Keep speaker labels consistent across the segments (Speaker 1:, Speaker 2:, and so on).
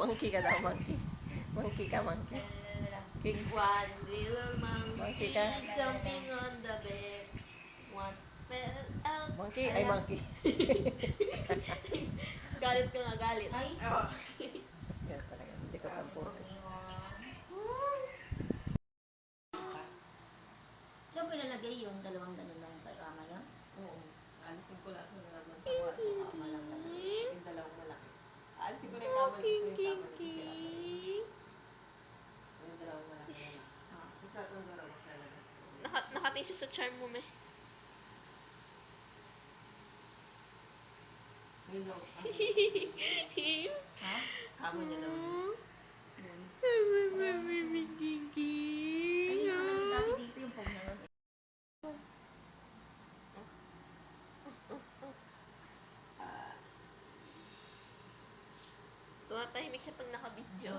Speaker 1: Monkey ka daw, monkey. Monkey ka, monkey. King.
Speaker 2: One little monkey,
Speaker 1: Monkey ka?
Speaker 2: jumping on the bed. One fell out.
Speaker 1: Monkey, ay monkey.
Speaker 2: Galit ka nga, galit.
Speaker 3: Ay.
Speaker 2: Oh.
Speaker 1: Yan talaga, hindi ko tamputin.
Speaker 3: Saan ko ilalagay yung dalawang ganun na yung kama yun?
Speaker 4: Oo. Alisin ko lang sa naman sa kwarto. Yung dalawang malaki. Alisin ko na yung kama nito, yung kama nito si Ate. Yung dalawang malaki na lang. Isa itong dalawa talaga.
Speaker 2: Nakating siya sa charm mo, meh.
Speaker 4: Yun daw.
Speaker 3: Ha?
Speaker 4: Kama niya daw.
Speaker 3: Ay, yung dati dito yung pog na yun.
Speaker 2: Tumatahimik siya pag naka-video.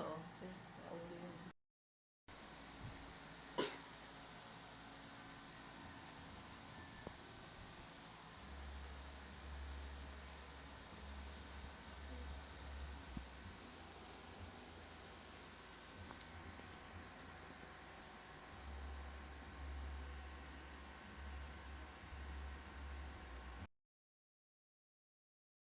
Speaker 4: Oo.